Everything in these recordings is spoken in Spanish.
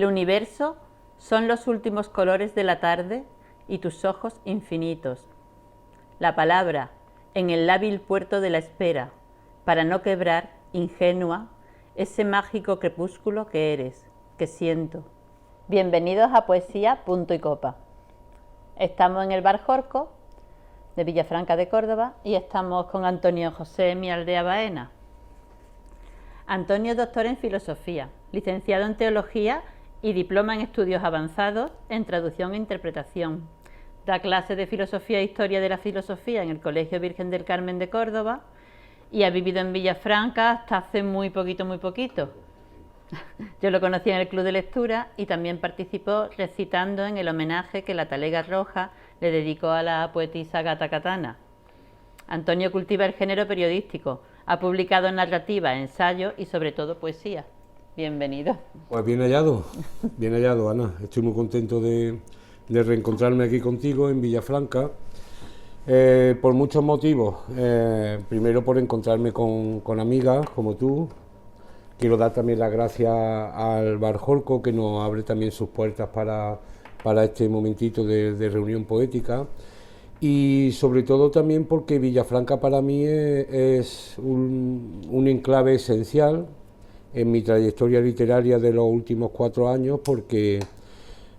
El universo son los últimos colores de la tarde y tus ojos infinitos. La palabra en el lábil puerto de la espera, para no quebrar, ingenua, ese mágico crepúsculo que eres, que siento. Bienvenidos a Poesía Punto y Copa. Estamos en el Bar Jorco de Villafranca de Córdoba y estamos con Antonio José en mi aldea Baena. Antonio es doctor en filosofía, licenciado en teología y diploma en estudios avanzados en traducción e interpretación. Da clases de filosofía e historia de la filosofía en el Colegio Virgen del Carmen de Córdoba y ha vivido en Villafranca hasta hace muy poquito. Yo lo conocí en el Club de Lectura y también participó recitando en el homenaje que la Talega Roja le dedicó a la poetisa Gata Katana. Antonio cultiva el género periodístico, ha publicado narrativa, ensayo y sobre todo poesía. Bienvenido. Pues bien hallado, Ana. Estoy muy contento de reencontrarme aquí contigo en Villafranca, por muchos motivos. Primero por encontrarme con amigas como tú. Quiero dar también las gracias al Bar Jorco, que nos abre también sus puertas para este momentito de reunión poética. Y sobre todo también porque Villafranca para mí es un enclave esencial en mi trayectoria literaria de los últimos 4 años, porque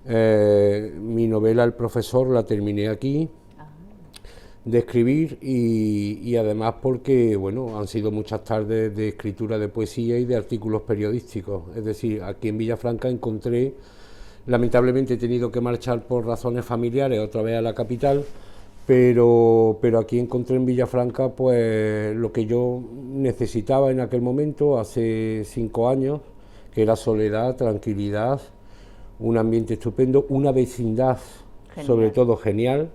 mi novela El profesor la terminé aquí de escribir y además porque bueno, han sido muchas tardes de escritura de poesía y de artículos periodísticos. Es decir, aquí en Villafranca encontré, lamentablemente he tenido que marchar por razones familiares otra vez a la capital, pero aquí encontré en Villafranca pues lo que yo necesitaba en aquel momento, hace 5 años, que era soledad, tranquilidad, un ambiente estupendo, una vecindad genial. Sobre todo genial.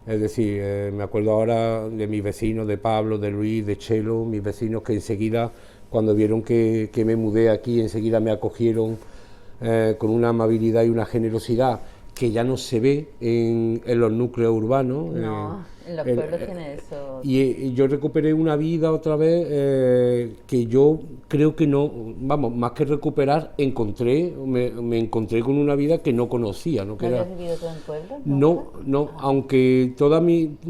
Es decir, me acuerdo ahora de mis vecinos, de Pablo, de Luis, de Chelo, mis vecinos que enseguida, cuando vieron que me mudé aquí, enseguida me acogieron con una amabilidad y una generosidad que ya no se ve en los núcleos urbanos. No, en los pueblos tiene eso. Y yo recuperé una vida otra vez que yo creo que no, vamos, más que recuperar, me encontré con una vida que no conocía. ¿No habías vivido todo en pueblos? No, aunque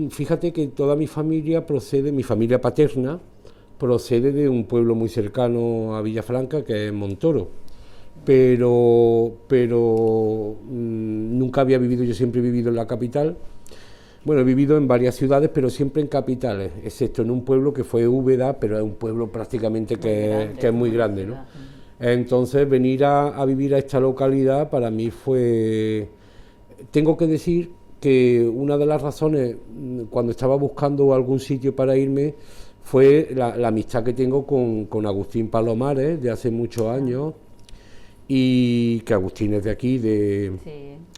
fíjate que toda mi familia mi familia paterna procede de un pueblo muy cercano a Villafranca, que es Montoro. Pero nunca había vivido, yo siempre he vivido en la capital. Bueno, he vivido en varias ciudades, pero siempre en capitales, excepto en un pueblo que fue Úbeda, pero es un pueblo prácticamente que es muy grande, ¿no? Entonces, venir a vivir a esta localidad para mí fue... Tengo que decir que una de las razones, cuando estaba buscando algún sitio para irme, fue la amistad que tengo con Agustín Palomares, de hace muchos años, y que Agustín es de aquí, de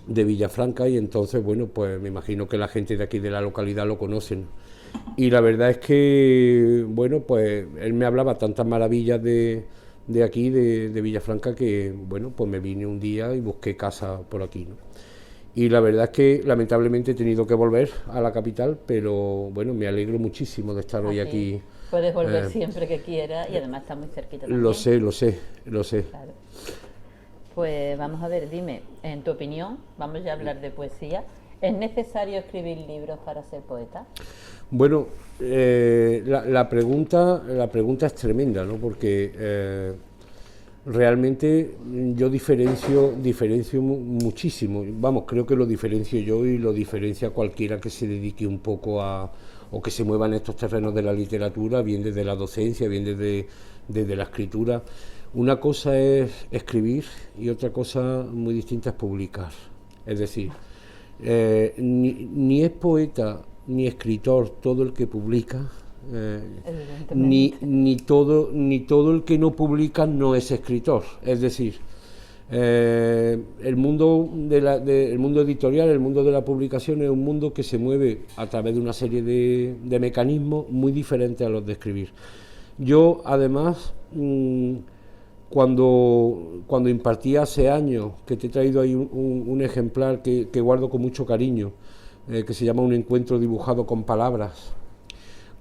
Villafranca, y entonces, bueno, pues me imagino que la gente de aquí de la localidad lo conocen. Y la verdad es que, bueno, pues él me hablaba tantas maravillas de aquí, de Villafranca, que, bueno, pues me vine un día y busqué casa por aquí, ¿no? Y la verdad es que lamentablemente he tenido que volver a la capital, pero bueno, me alegro muchísimo de estar hoy aquí. Puedes volver siempre que quieras y además está muy cerquita también. Lo sé. Claro. Pues vamos a ver, dime, en tu opinión, vamos ya a hablar de poesía, ¿es necesario escribir libros para ser poeta? Bueno, la pregunta es tremenda, ¿no? Porque realmente yo diferencio muchísimo, vamos, creo que lo diferencio yo y lo diferencia cualquiera que se dedique un poco o que se mueva en estos terrenos de la literatura, bien desde la docencia, bien desde la escritura. Una cosa es escribir y otra cosa muy distinta es publicar. Es decir, ni es poeta ni escritor todo el que publica, ni todo el que no publica no es escritor. Es decir, el mundo editorial, el mundo de la publicación es un mundo que se mueve a través de una serie de mecanismos muy diferentes a los de escribir. Yo, además, cuando impartí hace años, que te he traído ahí un ejemplar que guardo con mucho cariño, que se llama Un encuentro dibujado con palabras.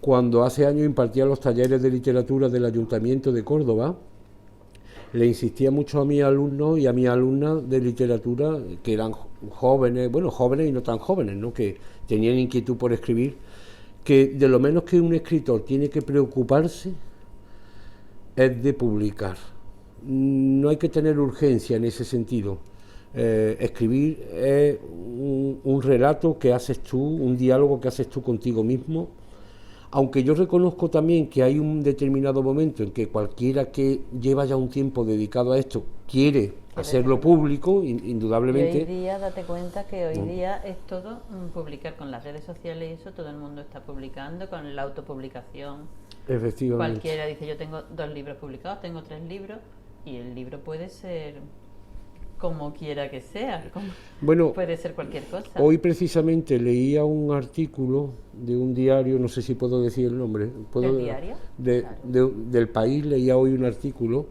Cuando hace años impartía los talleres de literatura del Ayuntamiento de Córdoba, le insistía mucho a mis alumnos y a mis alumnas de literatura, que eran jóvenes, bueno, jóvenes y no tan jóvenes, ¿no?, que tenían inquietud por escribir, que de lo menos que un escritor tiene que preocuparse es de publicar. No hay que tener urgencia en ese sentido. Escribir es un relato que haces tú, un diálogo que haces tú contigo mismo, aunque yo reconozco también que hay un determinado momento en que cualquiera que lleva ya un tiempo dedicado a esto quiere hacerlo público, indudablemente. Y hoy día, date cuenta que hoy día es todo publicar con las redes sociales y eso, todo el mundo está publicando con la autopublicación. Efectivamente. Cualquiera dice, yo tengo 2 libros publicados, tengo 3 libros, y el libro puede ser como quiera que sea, bueno, puede ser cualquier cosa. Hoy precisamente leía un artículo de un diario, no sé si puedo decir el nombre. ¿Del diario? Claro. Del País, leía hoy un artículo,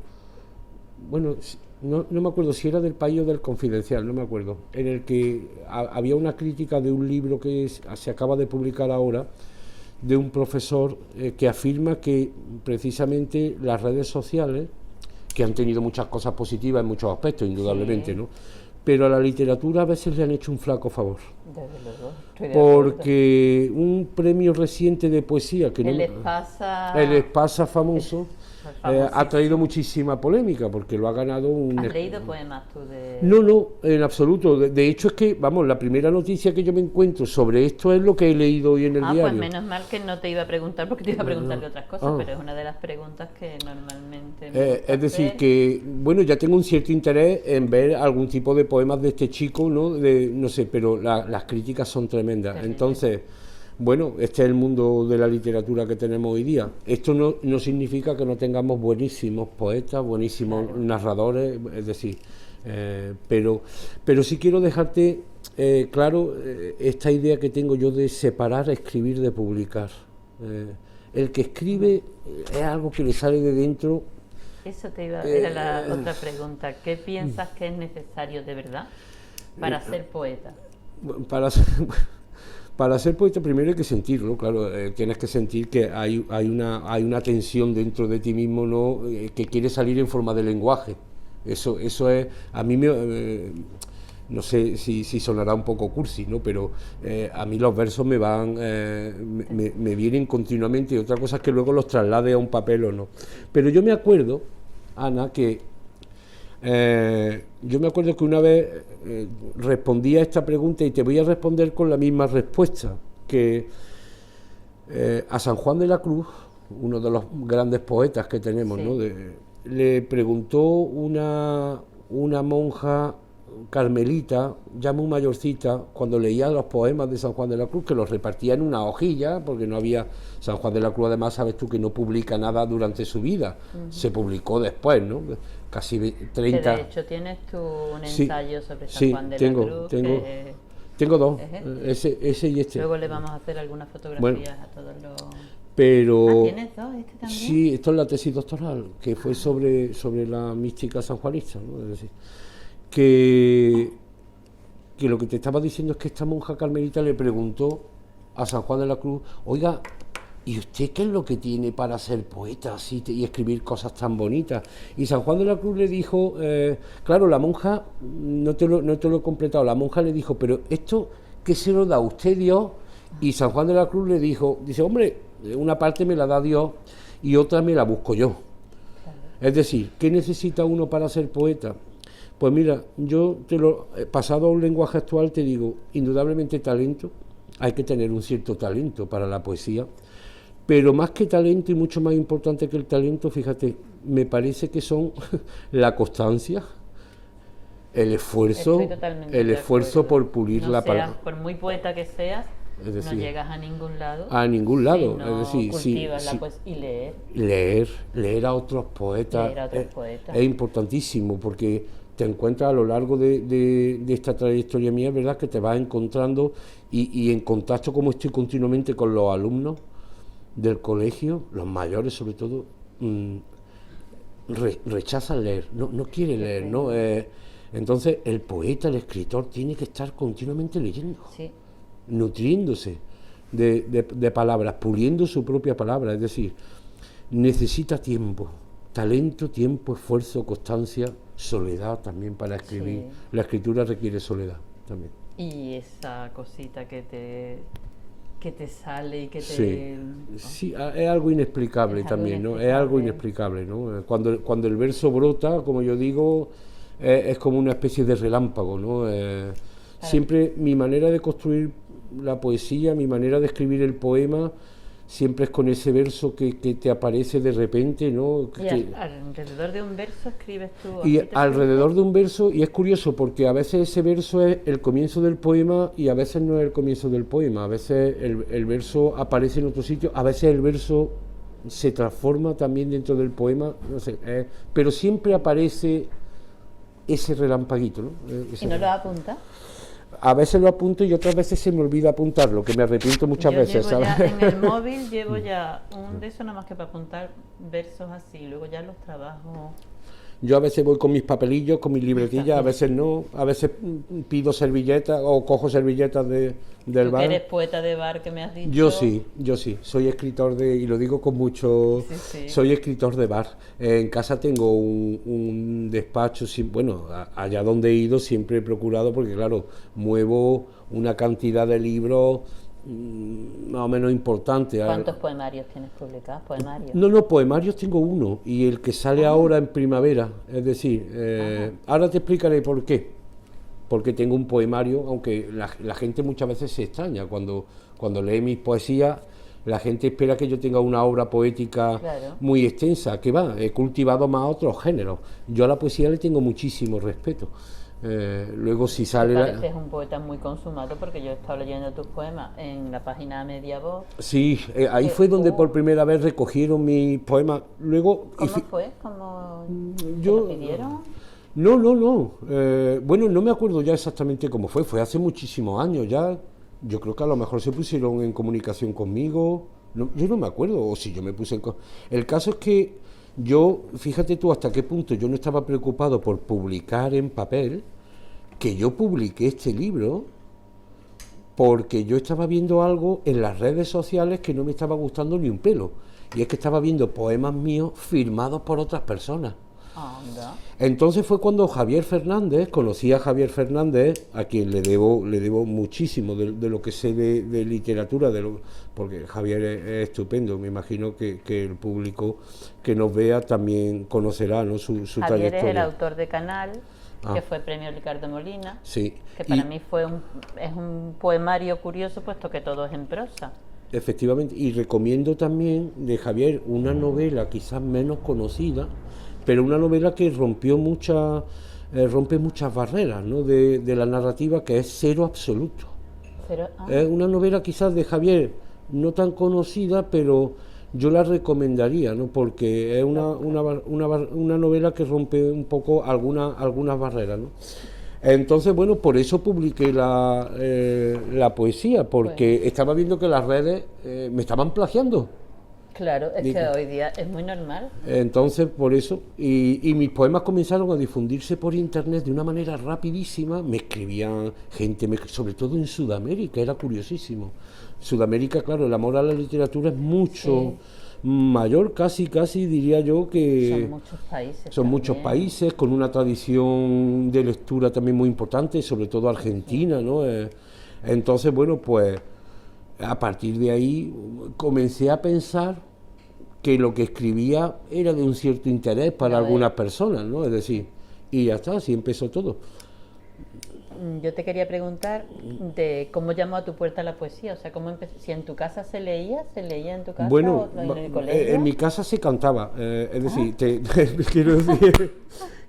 bueno, no me acuerdo si era del País o del Confidencial, no me acuerdo, en el que había una crítica de un libro que se acaba de publicar ahora, de un profesor que afirma que precisamente las redes sociales, que han tenido muchas cosas positivas en muchos aspectos, indudablemente, sí, ¿no?, pero a la literatura a veces le han hecho un flaco favor. Desde luego, estoy de porque acuerdo. Un premio reciente de poesía, que el Espasa, el Espasa famoso, ha traído muchísima polémica, porque lo ha ganado un... ¿Has leído poemas tú de...? No, en absoluto. De hecho es que, vamos, la primera noticia que yo me encuentro sobre esto es lo que he leído hoy en el diario. Pues menos mal que no te iba a preguntar, porque te iba a preguntar de otras cosas, pero es una de las preguntas que normalmente... es decir, que, bueno, ya tengo un cierto interés en ver algún tipo de poemas de este chico, ¿no? No sé, pero las críticas son tremendas. Entonces... Bueno, este es el mundo de la literatura que tenemos hoy día. Esto no significa que no tengamos buenísimos poetas, buenísimos narradores, es decir, pero sí quiero dejarte claro esta idea que tengo yo de separar escribir de publicar. El que escribe es algo que le sale de dentro. Eso era la otra pregunta. ¿Qué piensas que es necesario de verdad para ser poeta? Para ser poeta primero hay que sentirlo, claro, tienes que sentir que hay una tensión dentro de ti mismo, ¿no?, que quiere salir en forma de lenguaje. Eso es, a mí no sé si sonará un poco cursi, ¿no?, pero a mí los versos me vienen continuamente, y otra cosa es que luego los traslade a un papel o no. Pero yo me acuerdo, Ana, que una vez respondí a esta pregunta, y te voy a responder con la misma respuesta, que a San Juan de la Cruz, uno de los grandes poetas que tenemos, sí, ¿no?, le preguntó una monja carmelita, ya muy mayorcita, cuando leía los poemas de San Juan de la Cruz, que los repartía en una hojilla, porque no había... San Juan de la Cruz, además, sabes tú que no publica nada durante su vida, se publicó después, ¿no?, casi 30... Que de hecho tienes tú un ensayo sobre San Juan de la Cruz. Tengo 2, ese y este. Luego le vamos a hacer algunas fotografías a todos los... Pero... ¿Tienes 2? ¿Este también? Sí, esto es la tesis doctoral, que fue sobre la mística sanjuanista, ¿no? Es decir, que lo que te estaba diciendo es que esta monja carmelita le preguntó a San Juan de la Cruz: oiga, ¿y usted qué es lo que tiene para ser poeta así y escribir cosas tan bonitas? Y San Juan de la Cruz le dijo, claro, la monja, no te lo he completado, la monja le dijo: pero esto, ¿qué se lo da usted, Dios? Y San Juan de la Cruz le dice: hombre, una parte me la da Dios y otra me la busco yo. Es decir, ¿qué necesita uno para ser poeta? Pues mira, yo pasado a un lenguaje actual te digo, indudablemente talento, hay que tener un cierto talento para la poesía, pero más que talento y mucho más importante que el talento, fíjate, me parece que son la constancia, el esfuerzo por pulir la palabra. Por muy poeta que seas, es decir, no llegas a ningún lado. A ningún lado, si no es decir, cultivas y leer a otros poetas. Es importantísimo, porque te encuentras a lo largo de esta trayectoria mía, ¿verdad?, que te vas encontrando y en contacto, como estoy continuamente con los alumnos del colegio, los mayores sobre todo, rechazan leer, no quiere leer, ¿no? Entonces el poeta, el escritor, tiene que estar continuamente leyendo, sí, nutriéndose de palabras, puliendo su propia palabra, es decir, necesita tiempo talento, tiempo, esfuerzo, constancia, soledad también para escribir. Sí. La escritura requiere soledad también. Y esa cosita que te sale y que te... Sí, sí, es algo inexplicable Es algo también, ¿no? Es algo inexplicable, ¿no? Cuando el verso brota, como yo digo, es como una especie de relámpago, ¿no? Siempre mi manera de construir la poesía, mi manera de escribir el poema, siempre es con ese verso que te aparece de repente, ¿no? Y alrededor de un verso escribes tú. Y alrededor de un verso, y es curioso porque a veces ese verso es el comienzo del poema y a veces no es el comienzo del poema, a veces el verso aparece en otro sitio, a veces el verso se transforma también dentro del poema, no sé, pero siempre aparece ese relampaguito, ¿no? ¿Y no lo apuntas? A veces lo apunto y otras veces se me olvida apuntarlo, que me arrepiento muchas veces, Llevo ¿sabes? ya, en el móvil llevo ya un de eso nada más que para apuntar versos así, luego ya los trabajo. Yo a veces voy con mis papelillos, con mis libretillas, a veces no, a veces pido servilletas o cojo servilletas del Tú bar. que eres poeta de bar, que me has dicho. Yo sí, soy escritor y lo digo con mucho, soy escritor de bar. En casa tengo un despacho, bueno, allá donde he ido siempre he procurado, porque claro, muevo una cantidad de libros más o menos importante. ¿Cuántos poemarios tienes publicados? ¿Poemarios? No, poemarios tengo uno, y el que sale ahora en primavera, es decir, ahora te explicaré por qué. Porque tengo un poemario, aunque la gente muchas veces se extraña cuando lee mis poesías, la gente espera que yo tenga una obra poética muy extensa, que va, he cultivado más otros géneros. Yo a la poesía le tengo muchísimo respeto. Luego si sale... Pareces un poeta muy consumado, porque yo he estado leyendo tus poemas en la página Media Voz. Sí, ahí fue donde por primera vez recogieron mis poemas. Luego... ¿Cómo fue? ¿Cómo yo, te lo pidieron? No. Bueno, no me acuerdo ya exactamente cómo fue hace muchísimos años ya. Yo creo que a lo mejor se pusieron en comunicación conmigo. Yo no me acuerdo, o si yo me puse en... El caso es que yo, fíjate tú hasta qué punto yo no estaba preocupado por publicar en papel, que yo publiqué este libro porque yo estaba viendo algo en las redes sociales que no me estaba gustando ni un pelo. Y es que estaba viendo poemas míos firmados por otras personas. Entonces fue cuando Javier Fernández, conocí a Javier Fernández, a quien le debo muchísimo de lo que sé de literatura, porque Javier es estupendo. Me imagino que el público que nos vea también conocerá, ¿no? su Javier trayectoria. Es el autor de Canal, que fue premio Ricardo Molina, sí. Que para mí es un poemario curioso, puesto que todo es en prosa. Efectivamente, y recomiendo también de Javier una novela quizás menos conocida, pero una novela que rompe muchas barreras, ¿no? de la narrativa, que es Cero Absoluto. Es una novela quizás de Javier no tan conocida, pero yo la recomendaría, ¿no? Porque es una novela que rompe un poco algunas barreras, ¿no? Entonces, bueno, por eso publiqué la poesía, porque estaba viendo que las redes me estaban plagiando. Claro, es que hoy día es muy normal. Entonces, por eso, y mis poemas comenzaron a difundirse por internet de una manera rapidísima. Me escribían gente, sobre todo en Sudamérica, era curiosísimo. Sudamérica, claro, el amor a la literatura es mucho mayor, casi diría yo que... Son muchos países. Son muchos países con una tradición de lectura también muy importante, sobre todo Argentina, ¿no? Entonces, bueno, pues a partir de ahí comencé a pensar que lo que escribía era de un cierto interés para algunas personas, ¿no? Es decir, y ya está, así empezó todo. Yo te quería preguntar de cómo llamó a tu puerta la poesía, o sea, cómo si en tu casa se leía en tu casa, bueno, o en el colegio. En mi casa se cantaba, es decir,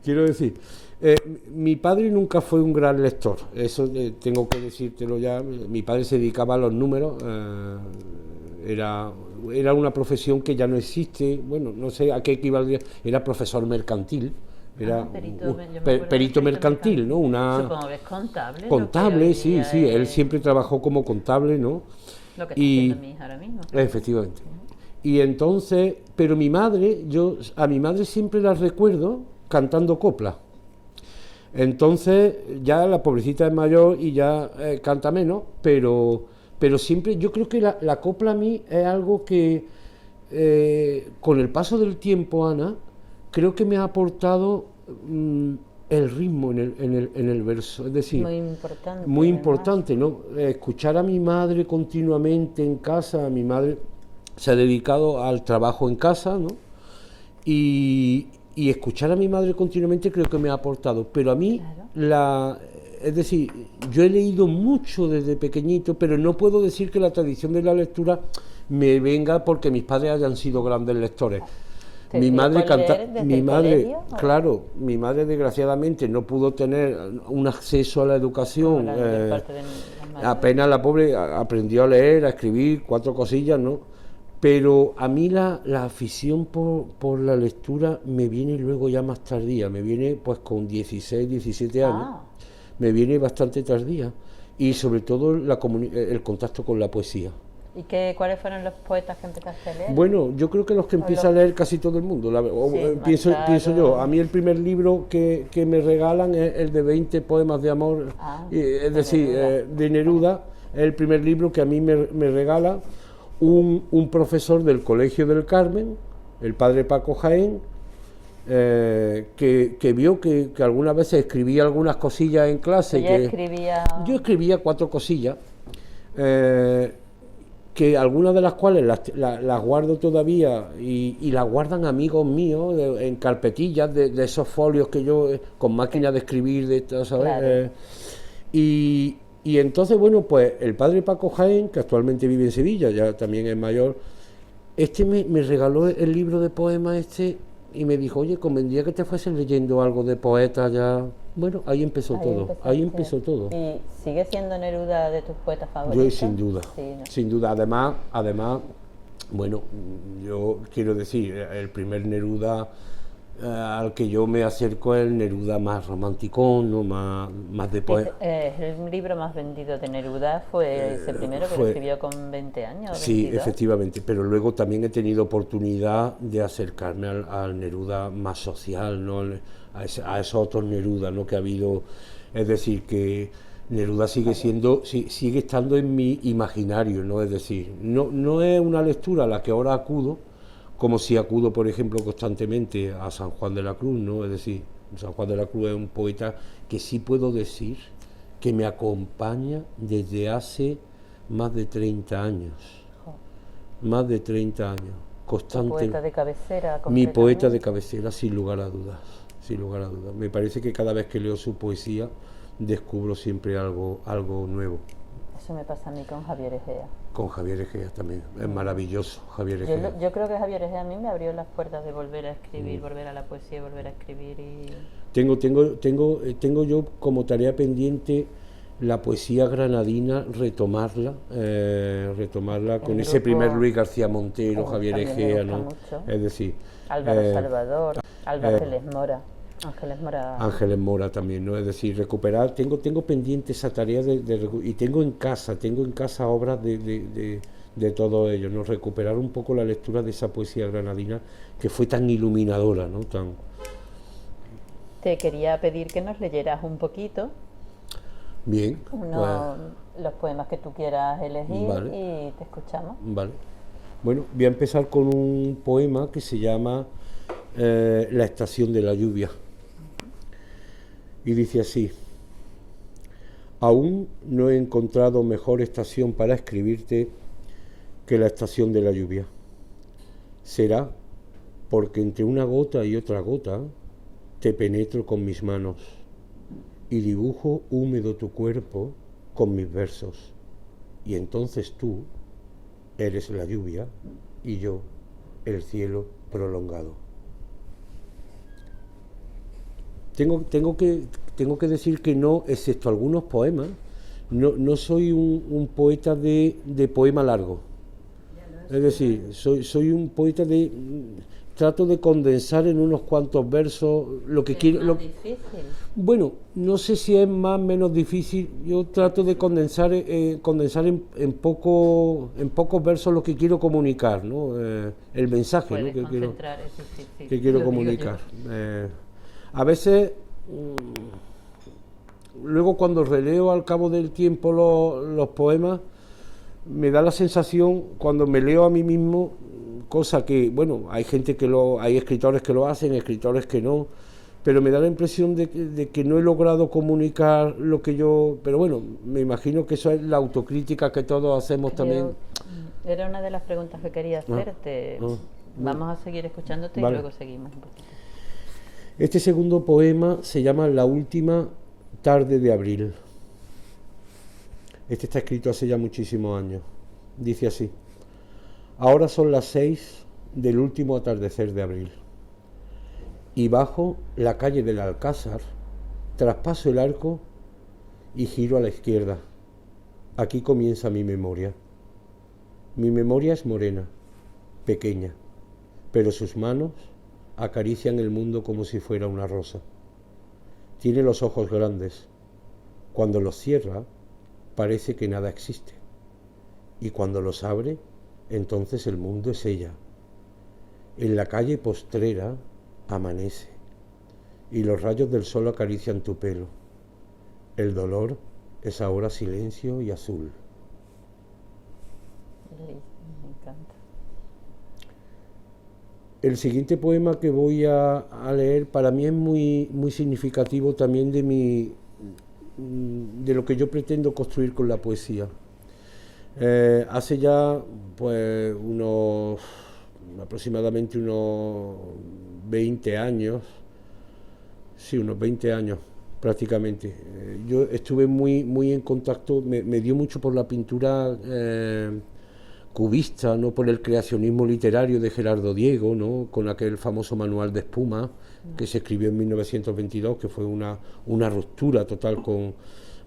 quiero decir, mi padre nunca fue un gran lector, eso tengo que decírtelo ya. Mi padre se dedicaba a los números, era una profesión que ya no existe, bueno, no sé a qué equivalía, era profesor mercantil. Era perito mercantil, ¿no? Supongo que es contable. Contable, sí, él siempre trabajó como contable, ¿no? Lo que está haciendo mi hija ahora mismo. Efectivamente. Y entonces, pero a mi madre siempre la recuerdo cantando copla. Entonces, ya la pobrecita es mayor y ya canta menos, pero siempre, yo creo que la copla a mí es algo que, con el paso del tiempo, Ana, creo que me ha aportado el ritmo en el verso, es decir, muy importante, ¿no? Escuchar a mi madre continuamente en casa. Mi madre se ha dedicado al trabajo en casa, ¿no? Y escuchar a mi madre continuamente creo que me ha aportado, pero a mí, es decir, yo he leído mucho desde pequeñito, pero no puedo decir que la tradición de la lectura me venga porque mis padres hayan sido grandes lectores. Mi madre claro, mi madre desgraciadamente no pudo tener un acceso a la educación, apenas la pobre aprendió a leer, a escribir 4 cosillas, ¿no? Pero a mí la afición por la lectura me viene luego ya más tardía, me viene pues con 16, 17 años, me viene bastante tardía, y sobre todo el contacto con la poesía. ¿Y cuáles fueron los poetas que empezaste a leer? Bueno, yo creo que los que empieza a leer casi todo el mundo, pienso yo. A mí el primer libro que me regalan es el de 20 poemas de amor, es decir, de Neruda, es el primer libro que a mí me regala un profesor del Colegio del Carmen, el padre Paco Jaén, que vio que algunas veces escribía algunas cosillas en clase. Yo escribía 4 cosillas, que algunas de las cuales las guardo todavía y las guardan amigos míos en carpetillas de esos folios que yo, con máquina de escribir, ¿sabes? Y entonces, bueno, pues el padre Paco Jaén, que actualmente vive en Sevilla, ya también es mayor, me regaló el libro de poemas y me dijo, oye, convendría que te fueses leyendo algo de poetas ya. Bueno, ahí empezó todo. ¿Y sigue siendo Neruda de tus poetas favoritos? Yo sin duda, sí, ¿no? Sin duda. Además, bueno, yo quiero decir, el primer Neruda al que yo me acerco es el Neruda más romanticón, ¿no? más de poema. El libro más vendido de Neruda fue ese primero que lo escribió con 20 años. Sí, 22. Efectivamente, pero luego también he tenido oportunidad de acercarme al Neruda más social, ¿no? A esos otros Neruda, ¿no? Que ha habido. Es decir, que Neruda sigue estando en mi imaginario, ¿no? Es decir, no es una lectura a la que ahora acudo, como si acudo, por ejemplo, constantemente a San Juan de la Cruz, ¿no? Es decir, San Juan de la Cruz es un poeta que sí puedo decir que me acompaña desde hace más de 30 años. Más de 30 años, constante. ¿Poeta de cabecera? Mi poeta de cabecera, sin lugar a dudas, sin lugar a dudas. Me parece que cada vez que leo su poesía descubro siempre algo nuevo. Eso me pasa a mí con Javier Egea. Con Javier Egea también, es maravilloso Javier Egea. Yo creo que Javier Egea a mí me abrió las puertas de volver a escribir, volver a la poesía, volver a escribir y... Tengo yo como tarea pendiente la poesía granadina, retomarla con ese primer Luis García Montero, Javier Egea, ¿no? Mucho. Es decir... Álvaro Salvador, Ángeles Mora. Ángeles Mora también, ¿no? Es decir, recuperar, tengo pendiente esa tarea y tengo en casa obras de todos ellos, ¿no? Recuperar un poco la lectura de esa poesía granadina que fue tan iluminadora, ¿no? Te quería pedir que nos leyeras un poquito. Bien. Los poemas que tú quieras elegir, vale. Y te escuchamos. Vale. Bueno, voy a empezar con un poema que se llama La estación de la lluvia. Y dice así: aún no he encontrado mejor estación para escribirte que la estación de la lluvia. Será porque entre una gota y otra gota te penetro con mis manos y dibujo húmedo tu cuerpo con mis versos. Y entonces tú eres la lluvia y yo el cielo prolongado. Tengo que decir que no, excepto algunos poemas, no soy un poeta de poema largo. Es decir, soy un poeta trato de condensar en unos cuantos versos lo que quiero. Difícil. Bueno, no sé si es más o menos difícil. Yo trato de condensar en pocos versos lo que quiero comunicar, ¿no? El mensaje, ¿no? que quiero comunicar. A veces, luego cuando releo al cabo del tiempo los poemas, me da la sensación, cuando me leo a mí mismo, cosa que, bueno, hay hay escritores que lo hacen, escritores que no, pero me da la impresión de que no he logrado comunicar lo que yo, pero bueno, me imagino que eso es la autocrítica que todos hacemos también. Era una de las preguntas que quería hacerte. Vamos a seguir escuchándote y luego seguimos un poquito. Este segundo poema se llama La última tarde de abril. Este está escrito hace ya muchísimos años. Dice así: ahora son las 6 del último atardecer de abril y bajo la calle del Alcázar, traspaso el arco y giro a la izquierda. Aquí comienza mi memoria. Mi memoria es morena, pequeña, pero sus manos acarician el mundo como si fuera una rosa. Tiene los ojos grandes. Cuando los cierra, parece que nada existe. Y cuando los abre, entonces el mundo es ella. En la calle postrera amanece, y los rayos del sol acarician tu pelo. El dolor es ahora silencio y azul. Me encanta. El siguiente poema que voy a leer para mí es muy significativo también de lo que yo pretendo construir con la poesía. Hace ya pues aproximadamente unos 20 años, sí, unos 20 años prácticamente. Yo estuve muy en contacto, me dio mucho por la pintura cubista, ¿no? Por el creacionismo literario de Gerardo Diego, ¿no? Con aquel famoso Manual de Espuma que se escribió en 1922, que fue una ruptura total con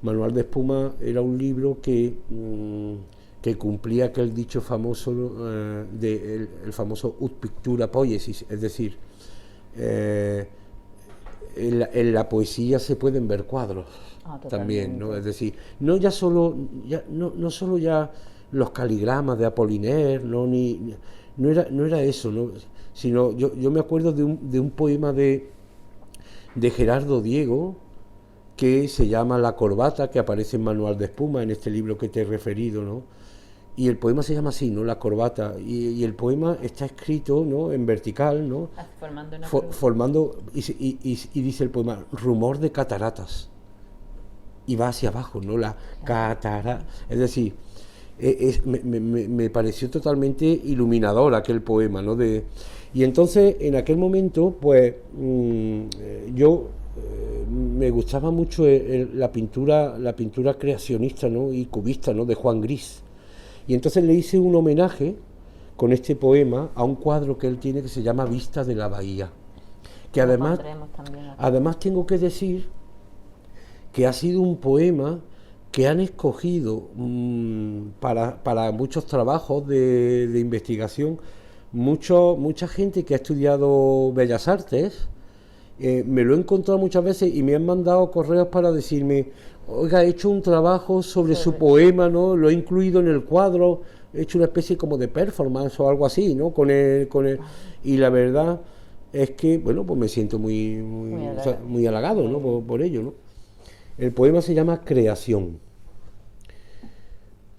Manual de Espuma. Era un libro que cumplía aquel dicho famoso el famoso ut pictura poiesis, es decir, en la poesía se pueden ver cuadros también, ¿no? Es decir, no solo los caligramas de Apollinaire, no era eso, ¿no? Sino yo me acuerdo de un poema de Gerardo Diego que se llama La corbata, que aparece en Manual de Espuma, en este libro que te he referido, ¿no? Y el poema se llama así, ¿no? La corbata, y el poema está escrito, ¿no? En vertical, ¿no? Formando y dice el poema: rumor de cataratas, y va hacia abajo, ¿no? La catarata, es decir, me pareció totalmente iluminador aquel poema, ¿no? Y entonces en aquel momento pues yo me gustaba mucho la pintura creacionista, ¿no? Y cubista, ¿no? De Juan Gris, y entonces le hice un homenaje con este poema a un cuadro que él tiene que se llama Vista de la Bahía, que además tengo que decir que ha sido un poema que han escogido para muchos trabajos de investigación, mucha gente que ha estudiado Bellas Artes. Me lo he encontrado muchas veces y me han mandado correos para decirme: oiga, he hecho un trabajo sobre su poema, ¿no? Lo he incluido en el cuadro, he hecho una especie como de performance o algo así, ¿no? Con él. Y la verdad es que, bueno, pues me siento muy halagado, ¿no? Por ello, ¿no? El poema se llama Creación.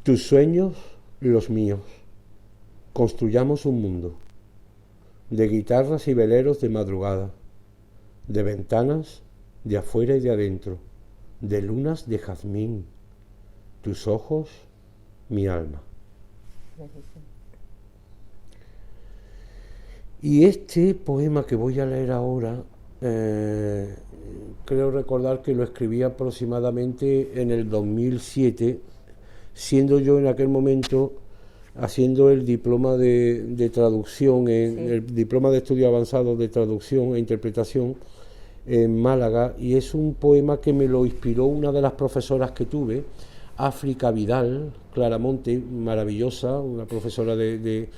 Tus sueños, los míos. Construyamos un mundo de guitarras y veleros de madrugada, de ventanas de afuera y de adentro, de lunas de jazmín, tus ojos, mi alma. Y este poema que voy a leer ahora, creo recordar que lo escribí aproximadamente en el 2007, siendo yo en aquel momento haciendo el diploma de traducción, el diploma de estudio avanzado de traducción e interpretación en Málaga, y es un poema que me lo inspiró una de las profesoras que tuve, África Vidal Claramonte, maravillosa, una profesora de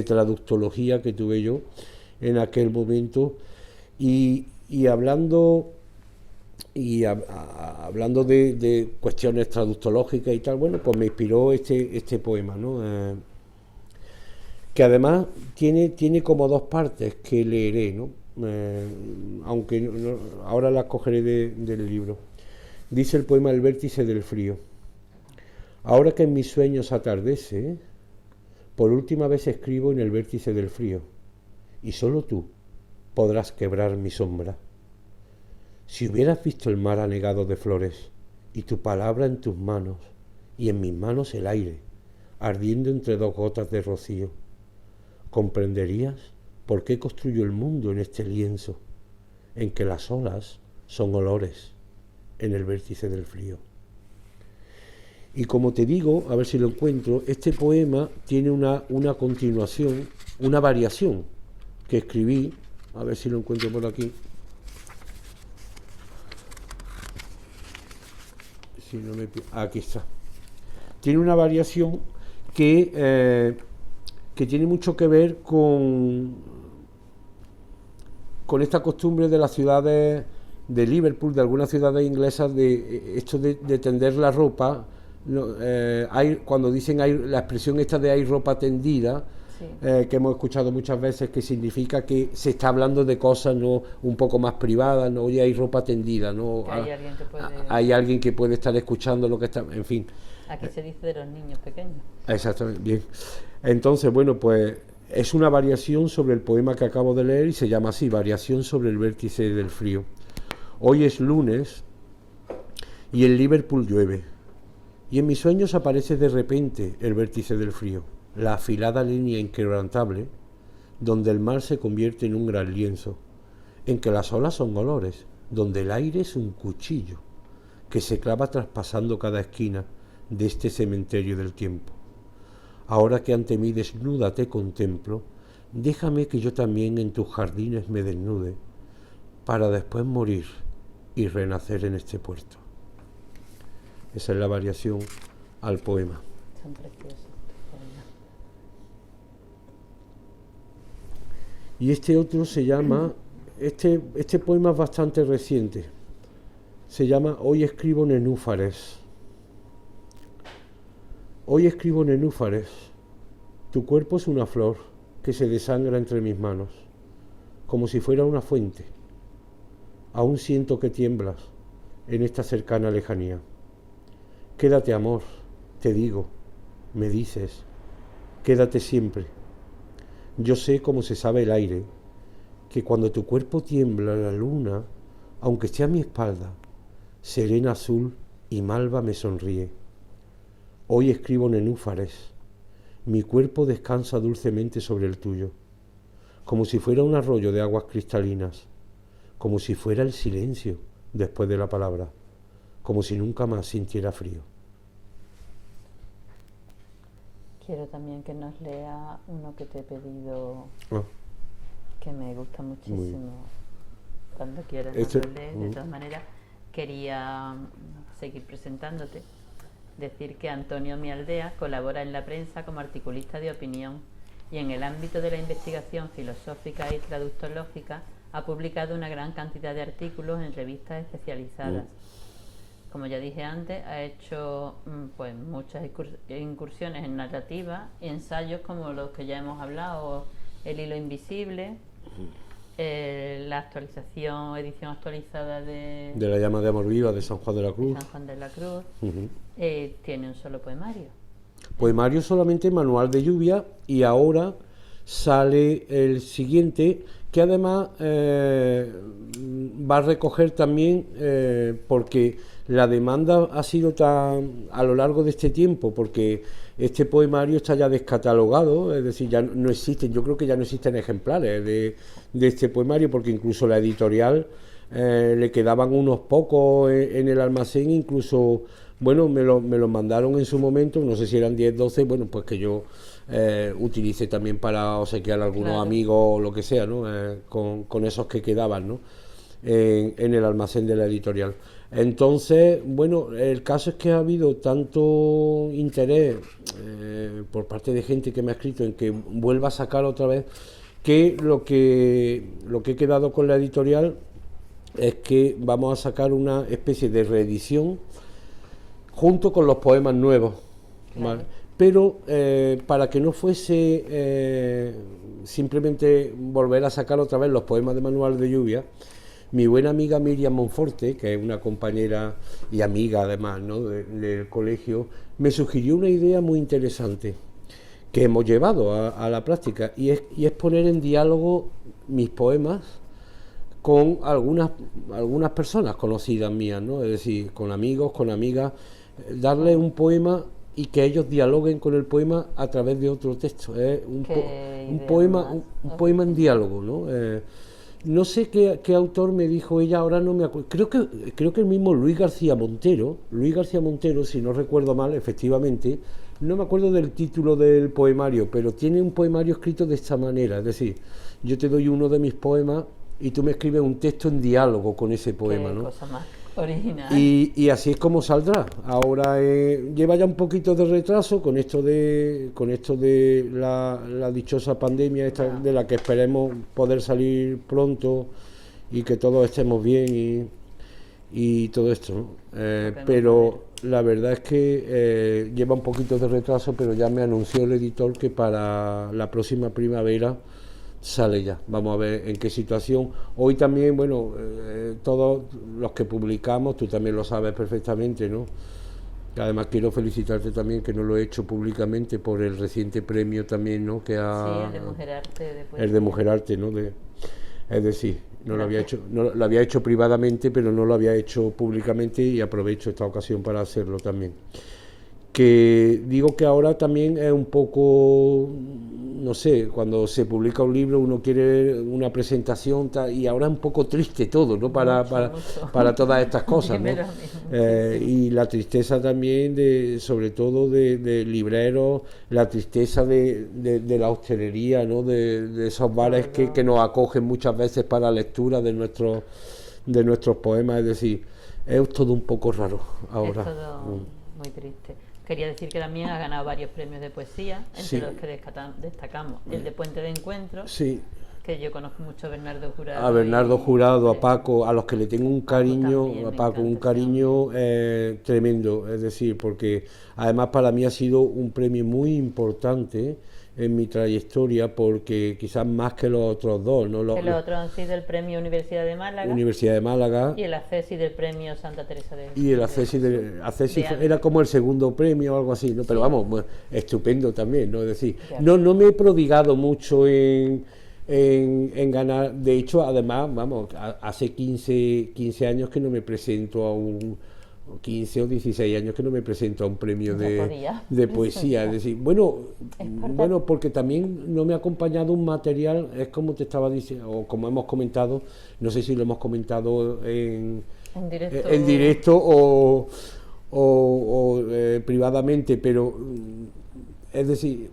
traductología que tuve yo en aquel momento, y hablando de cuestiones traductológicas y tal, bueno, pues me inspiró este poema, ¿no? Que además tiene como dos partes que leeré, ¿no? Aunque ahora las cogeré del libro. Dice el poema: El vértice del frío. Ahora que en mis sueños atardece, por última vez escribo en el vértice del frío, y solo tú podrás quebrar mi sombra. Si hubieras visto el mar anegado de flores, y tu palabra en tus manos, y en mis manos el aire, ardiendo entre dos gotas de rocío, comprenderías por qué construyo el mundo en este lienzo, en que las olas son olores en el vértice del frío. Y como te digo, a ver si lo encuentro, este poema tiene una continuación, una variación que escribí, a ver si lo encuentro por aquí. Si no me... Aquí está. Tiene una variación que tiene mucho que ver con esta costumbre de las ciudades de Liverpool, de algunas ciudades inglesas, de esto de tender la ropa. Cuando dicen la expresión esta de hay ropa tendida, sí, que hemos escuchado muchas veces, que significa que se está hablando de cosas no un poco más privadas, no, oye, hay ropa tendida, no, hay alguien que puede estar escuchando lo que está, en fin. Aquí se dice de los niños pequeños. Exactamente, bien. Entonces, bueno, pues es una variación sobre el poema que acabo de leer y se llama así, Variación sobre el vértice del frío. Hoy es lunes y en Liverpool llueve. Y en mis sueños aparece de repente el vértice del frío, la afilada línea inquebrantable, donde el mar se convierte en un gran lienzo, en que las olas son olores, donde el aire es un cuchillo, que se clava traspasando cada esquina de este cementerio del tiempo. Ahora que ante mí desnuda te contemplo, déjame que yo también en tus jardines me desnude, para después morir y renacer en este puerto. Esa es la variación al poema. Son preciosos. Y este otro se llama, este poema es bastante reciente, se llama Hoy escribo nenúfares. Hoy escribo nenúfares, tu cuerpo es una flor que se desangra entre mis manos, como si fuera una fuente. Aún siento que tiemblas en esta cercana lejanía. Quédate, amor, te digo, me dices, quédate siempre. Yo sé cómo se sabe el aire, que cuando tu cuerpo tiembla la luna, aunque esté a mi espalda, serena azul y malva me sonríe. Hoy escribo nenúfares, mi cuerpo descansa dulcemente sobre el tuyo, como si fuera un arroyo de aguas cristalinas, como si fuera el silencio después de la palabra, como si nunca más sintiera frío. Quiero también que nos lea uno que te he pedido, que me gusta muchísimo. Cuando quieras nos lo lees. De todas maneras, quería seguir presentándote. Decir que Antonio Mialdea colabora en la prensa como articulista de opinión y en el ámbito de la investigación filosófica y traductológica ha publicado una gran cantidad de artículos en revistas especializadas. Como ya dije antes, ha hecho pues muchas incursiones en narrativa y ensayos como los que ya hemos hablado, El hilo invisible, la edición actualizada de La llama de amor viva de San Juan de la Cruz. San Juan de la Cruz. Tiene un solo poemario. Poemario solamente, Manual de lluvia, y ahora sale el siguiente, que además va a recoger también, porque la demanda ha sido tan a lo largo de este tiempo, porque este poemario está ya descatalogado, es decir, ya no existen, yo creo que ya no existen ejemplares de este poemario, porque incluso la editorial le quedaban unos pocos en el almacén, incluso, bueno, me lo mandaron en su momento, no sé si eran 10, 12, bueno, pues que yo utilicé también para obsequiar a algunos amigos o lo que sea, ¿no? Con esos que quedaban, ¿no? En el almacén de la editorial. Entonces, bueno, el caso es que ha habido tanto interés por parte de gente que me ha escrito en que vuelva a sacar otra vez, que lo que he quedado con la editorial es que vamos a sacar una especie de reedición junto con los poemas nuevos, ¿vale? Pero para que no fuese simplemente volver a sacar otra vez los poemas de Manual de lluvia, mi buena amiga Miriam Monforte, que es una compañera y amiga además, ¿no?, del colegio, me sugirió una idea muy interesante, que hemos llevado a la práctica, y es poner en diálogo mis poemas con algunas personas conocidas mías, ¿no? Es decir, con amigos, con amigas, darles un poema y que ellos dialoguen con el poema a través de otro texto. Un poema en diálogo, ¿no? No sé qué autor me dijo ella, ahora no me acuerdo. Creo que el mismo Luis García Montero, si no recuerdo mal, efectivamente, no me acuerdo del título del poemario, pero tiene un poemario escrito de esta manera, es decir, yo te doy uno de mis poemas y tú me escribes un texto en diálogo con ese poema, ¿no? Cosa más original. Y así es como saldrá. Ahora lleva ya un poquito de retraso con esto de la dichosa pandemia esta, de la que esperemos poder salir pronto y que todos estemos bien y todo esto, ¿no? Pero la verdad es que lleva un poquito de retraso, pero ya me anunció el editor que para la próxima primavera sale ya. Vamos a ver en qué situación. Hoy también, bueno, todos los que publicamos, tú también lo sabes perfectamente, ¿no? Además quiero felicitarte también, que no lo he hecho públicamente, por el reciente premio también, ¿no? Que el de Mujer Arte. El de Mujer Arte, ¿no? Es decir, no lo había hecho privadamente, pero no lo había hecho públicamente, y aprovecho esta ocasión para hacerlo también. Que digo que ahora también es un poco, no sé, cuando se publica un libro uno quiere una presentación y ahora es un poco triste todo, ¿no? Para todas estas cosas, ¿no? Y la tristeza también sobre todo de libreros, la tristeza de la hostelería, ¿no? De esos bares que nos acogen muchas veces para lectura de nuestros poemas, es decir, es todo un poco raro ahora. Es todo muy triste. Quería decir que también ha ganado varios premios de poesía, entre los que destacamos el de Puente de Encuentro, que yo conozco mucho a Bernardo Jurado. A Bernardo Jurado, a Paco, a los que le tengo un cariño, a Paco, un cariño tremendo, es decir, porque además para mí ha sido un premio muy importante en mi trayectoria, porque quizás más que los otros dos, ¿no? Los otros han sido el premio Universidad de Málaga y el ACESI del premio Santa Teresa de y el ACESI era como el segundo premio o algo así, ¿no? Pero vamos, pues, estupendo también, ¿no? Es decir, no me he prodigado mucho en ganar. De hecho, además, vamos, hace 15 años que no me presento a 15 o 16 años que no me presento a un premio de poesía. Es decir, bueno, porque también no me ha acompañado un material, es como te estaba diciendo, o como hemos comentado, no sé si lo hemos comentado en directo o privadamente, pero es decir,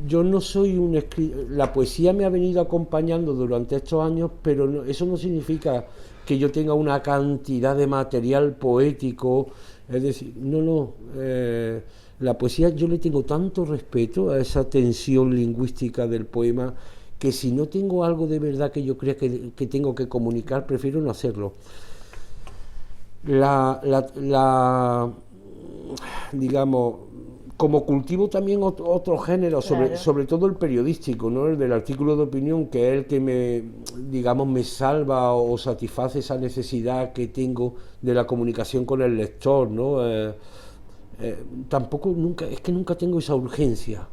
yo no soy un escritor. La poesía me ha venido acompañando durante estos años, pero eso no significa que yo tenga una cantidad de material poético. Es decir, la poesía, yo le tengo tanto respeto a esa tensión lingüística del poema, que si no tengo algo de verdad que yo crea que tengo que comunicar, prefiero no hacerlo. Digamos, como cultivo también otro género, sobre todo el periodístico, ¿no? El del artículo de opinión, que es el que me salva o satisface esa necesidad que tengo de la comunicación con el lector, ¿no? Nunca tengo esa urgencia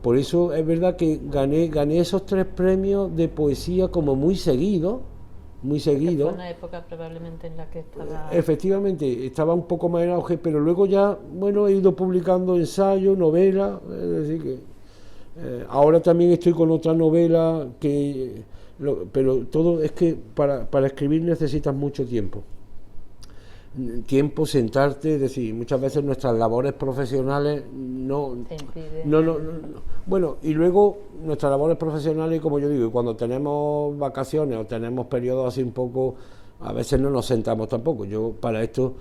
por eso es verdad que gané esos 3 premios de poesía como muy seguido. Fue una época probablemente en la que estaba... Efectivamente, estaba un poco más en auge, pero luego ya, bueno, he ido publicando ensayos, novelas, es decir que ahora también estoy con otra novela, pero todo es que para escribir necesitas mucho tiempo, sentarte, es decir, muchas veces nuestras labores profesionales bueno, y luego nuestras labores profesionales, como yo digo, cuando tenemos vacaciones o tenemos periodos así un poco, a veces no nos sentamos tampoco. Yo para esto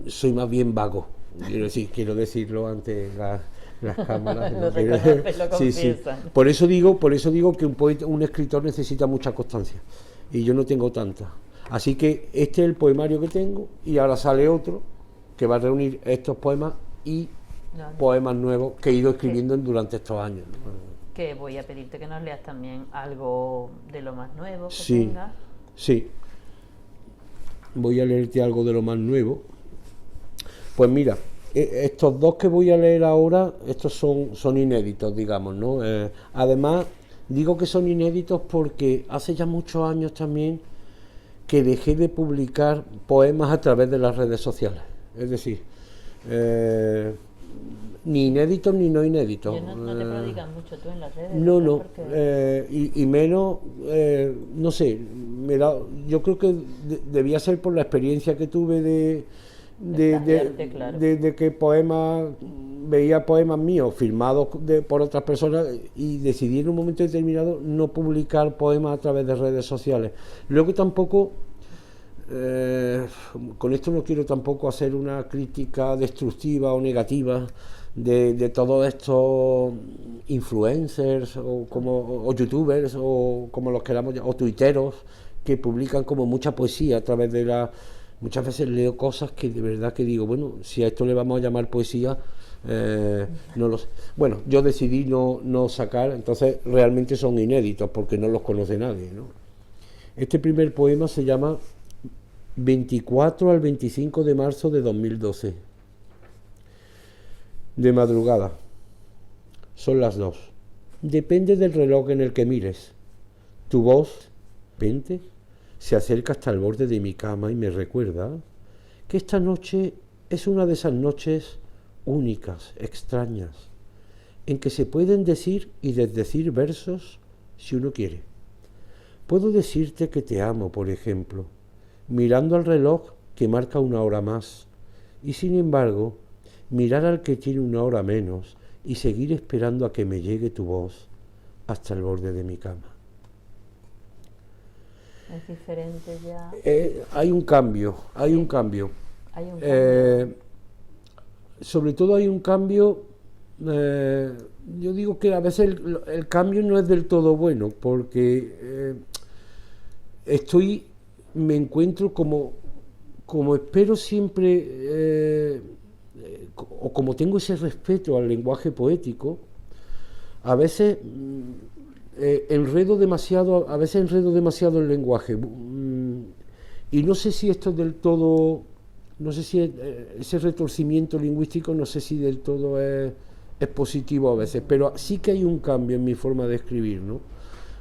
soy más bien vago, quiero decirlo ante las cámaras. Sí. Por eso digo que un escritor necesita mucha constancia, y yo no tengo tanta. Así que este es el poemario que tengo, y ahora sale otro que va a reunir estos poemas y poemas nuevos que he ido escribiendo durante estos años, ¿no? Que voy a pedirte que nos leas también algo de lo más nuevo que tengas. Sí, voy a leerte algo de lo más nuevo. Pues mira, estos dos que voy a leer ahora, estos son inéditos, digamos, ¿no? Además, digo que son inéditos porque hace ya muchos años también que dejé de publicar poemas a través de las redes sociales. Es decir, ni inéditos ni no inéditos. No te prodigas mucho tú en las redes. No, porque... y menos, no sé, yo creo que debía ser por la experiencia que tuve de que veía poemas míos firmados por otras personas y decidí en un momento determinado no publicar poemas a través de redes sociales. Luego tampoco, con esto no quiero tampoco hacer una crítica destructiva o negativa de todos estos influencers o youtubers o como los queramos o tuiteros que publican como mucha poesía a través de la... Muchas veces leo cosas que de verdad que digo, bueno, si a esto le vamos a llamar poesía, no los... Bueno, yo decidí no sacar, entonces realmente son inéditos porque no los conoce nadie, ¿no? Este primer poema se llama 24 al 25 de marzo de 2012. De madrugada. Son las 2. Depende del reloj en el que mires. Tu voz, repente, se acerca hasta el borde de mi cama y me recuerda que esta noche es una de esas noches únicas, extrañas, en que se pueden decir y desdecir versos si uno quiere. Puedo decirte que te amo, por ejemplo, mirando al reloj que marca una hora más, y sin embargo, mirar al que tiene una hora menos y seguir esperando a que me llegue tu voz hasta el borde de mi cama. Es diferente ya. Hay un cambio. Hay un cambio. Sobre todo hay un cambio. Yo digo que a veces el cambio no es del todo bueno, porque me encuentro como espero siempre, o como tengo ese respeto al lenguaje poético, a veces enredo demasiado el lenguaje, y no sé si esto del todo, no sé si ese retorcimiento lingüístico, no sé si del todo es positivo a veces, pero sí que hay un cambio en mi forma de escribir, ¿no?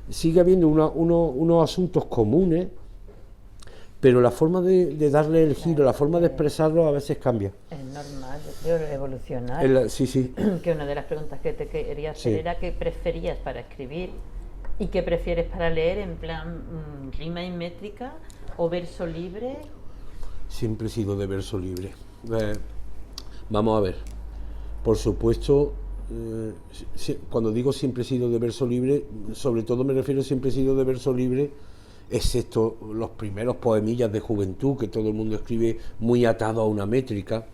Sigue habiendo unos asuntos comunes, pero la forma de darle el giro, la forma de expresarlo a veces cambia. Es normal, yo creo, evolucionar. Sí. Que una de las preguntas que te quería hacer era qué preferías para escribir y qué prefieres para leer, en plan rima y métrica o verso libre. Siempre he sido de verso libre. Vamos a ver, por supuesto, cuando digo siempre he sido de verso libre, sobre todo me refiero siempre he sido de verso libre, excepto los primeros poemillas de juventud que todo el mundo escribe muy atado a una métrica.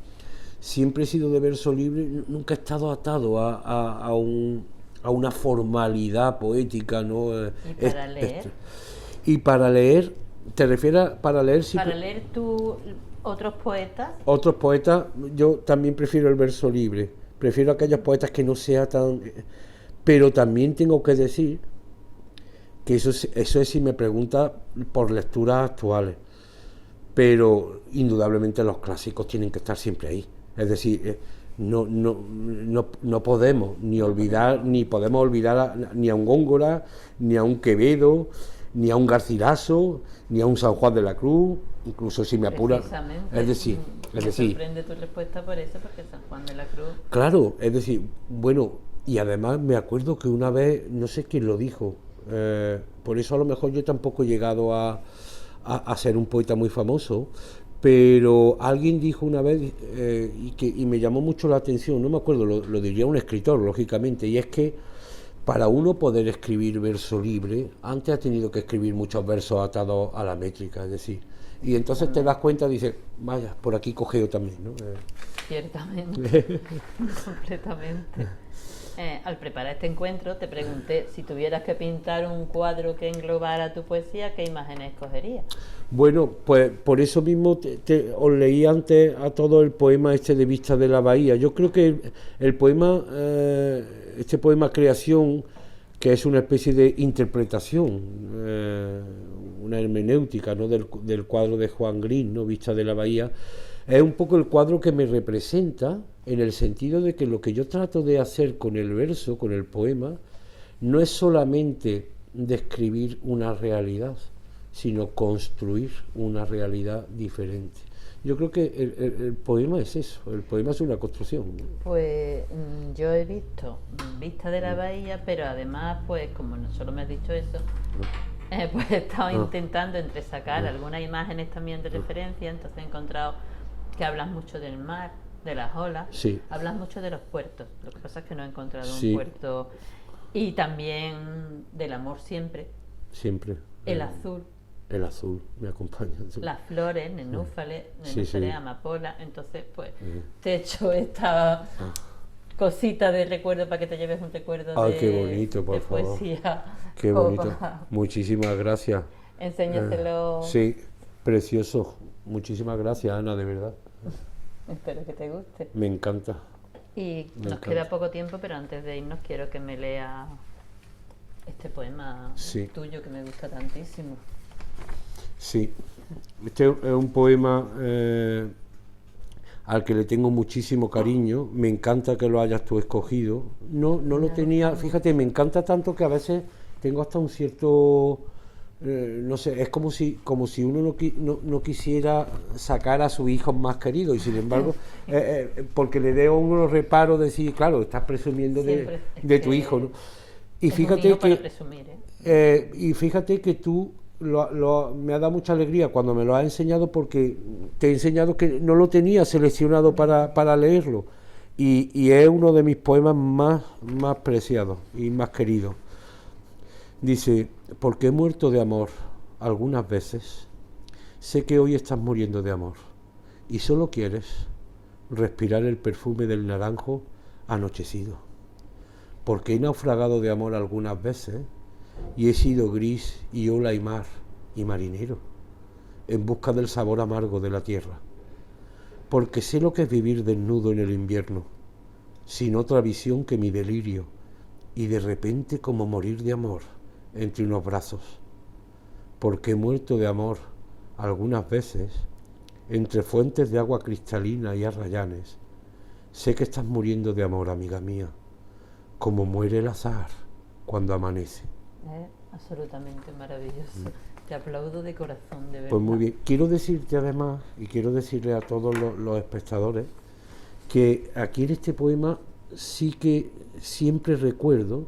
Siempre he sido de verso libre, nunca he estado atado a una formalidad poética, ¿no? ¿Y para leer? Y para leer, ¿te refieres para leer? Para leer tú otros poetas. Otros poetas, yo también prefiero el verso libre, prefiero aquellos poetas que no sea tan... Pero también tengo que decir que eso es si me pregunta por lecturas actuales, pero indudablemente los clásicos tienen que estar siempre ahí. Es decir, no podemos ni podemos olvidar ni a un Góngora, ni a un Quevedo, ni a un Garcilaso, ni a un San Juan de la Cruz, incluso si me apura. Es decir, me sorprende tu respuesta por eso, porque San Juan de la Cruz. Claro, es decir, bueno, y además me acuerdo que una vez, no sé quién lo dijo, por eso a lo mejor yo tampoco he llegado a ser un poeta muy famoso, pero alguien dijo una vez y me llamó mucho la atención, no me acuerdo, lo diría un escritor, lógicamente, y es que para uno poder escribir verso libre, antes ha tenido que escribir muchos versos atados a la métrica, es decir, y entonces te das cuenta, dices, vaya, por aquí cogeo también, ¿no? Ciertamente, completamente. Al preparar este encuentro te pregunté si tuvieras que pintar un cuadro que englobara tu poesía, ¿qué imágenes escogerías? Bueno, pues por eso mismo os leí antes a todo el poema este de Vista de la Bahía. Yo creo que el poema, este poema Creación, que es una especie de interpretación, una hermenéutica, ¿no? del cuadro de Juan Gris, ¿no? Vista de la Bahía, es un poco el cuadro que me representa, en el sentido de que lo que yo trato de hacer con el verso, con el poema, no es solamente describir una realidad, sino construir una realidad diferente. Yo creo que el poema es eso, el poema es una construcción, ¿no? Pues yo he visto Vista de la Bahía, pero además, pues como no solo me has dicho eso, pues he estado intentando entresacar algunas imágenes también de referencia, entonces he encontrado que hablas mucho del mar, de las olas, Sí. hablas mucho de los puertos, lo que pasa es que no he encontrado Sí. un puerto, y también del amor siempre, Siempre. el azul, El azul me acompaña. las flores, nenúfales, Sí, sí. amapola, entonces pues te he hecho esta cosita de recuerdo para que te lleves un recuerdo Ay, de, qué bonito, por de favor. poesía. Qué como bonito. para Muchísimas gracias. enséñaselo. Sí, precioso. Muchísimas gracias, Ana, de verdad. Espero que te guste. Me encanta. Y nos encanta. queda poco tiempo, pero antes de irnos quiero que me lea este poema Sí. tuyo que me gusta tantísimo. Sí. Este es un poema al que le tengo muchísimo cariño. Me encanta que lo hayas tú escogido. No lo tenía, fíjate, me encanta tanto que a veces tengo hasta un cierto, no sé, es como si uno no quisiera sacar a sus hijos más queridos, y sin embargo, porque le dé uno los reparos de decir, claro, estás presumiendo de tu hijo, ¿no? Y fíjate que, presumir, y fíjate que tú me ha dado mucha alegría cuando me lo has enseñado, porque te he enseñado que no lo tenía seleccionado para leerlo, y es uno de mis poemas más preciados y más queridos. Dice: porque he muerto de amor algunas veces, sé que hoy estás muriendo de amor, y solo quieres respirar el perfume del naranjo anochecido. Porque he naufragado de amor algunas veces, y he sido gris y ola y mar y marinero, en busca del sabor amargo de la tierra. Porque sé lo que es vivir desnudo en el invierno, sin otra visión que mi delirio, y de repente como morir de amor entre unos brazos. Porque he muerto de amor algunas veces, entre fuentes de agua cristalina y arrayanes. Sé que estás muriendo de amor, amiga mía, como muere el azahar cuando amanece. Absolutamente maravilloso. Te aplaudo de corazón, de verdad. Pues muy bien. Quiero decirte además, y quiero decirle a todos los espectadores, que aquí en este poema sí que siempre recuerdo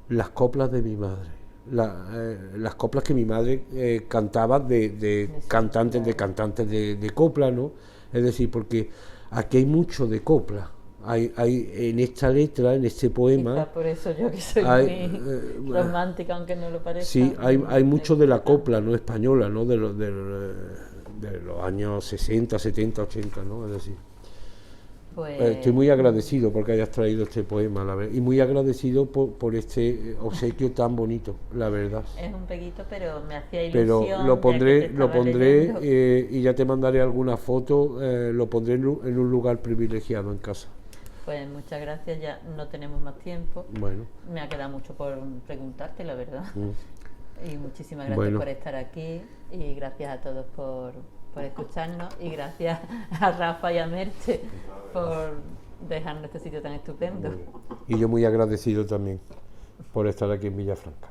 las coplas de mi madre. Las coplas que mi madre cantaba de cantantes de copla, ¿no? Es decir, porque aquí hay mucho de copla. Hay en esta letra, en este poema. Quizá por eso yo que soy muy romántica, aunque no lo parezca. Sí, hay mucho de la copla, ¿no? Española, ¿no? De los años 60, 70, 80, ¿no? Es decir, pues estoy muy agradecido porque hayas traído este poema, la verdad, y muy agradecido por este obsequio tan bonito, la verdad. Es un pequito, pero me hacía Pero ilusión. lo pondré y ya te mandaré alguna foto. Lo pondré en un lugar privilegiado en casa. Pues muchas gracias, ya no tenemos más tiempo. Bueno. Me ha quedado mucho por preguntarte, la verdad. Y muchísimas gracias Bueno. por estar aquí, y gracias a todos por escucharnos, y gracias a Rafa y a Merche por dejarnos este sitio tan estupendo. Y yo muy agradecido también por estar aquí en Villafranca.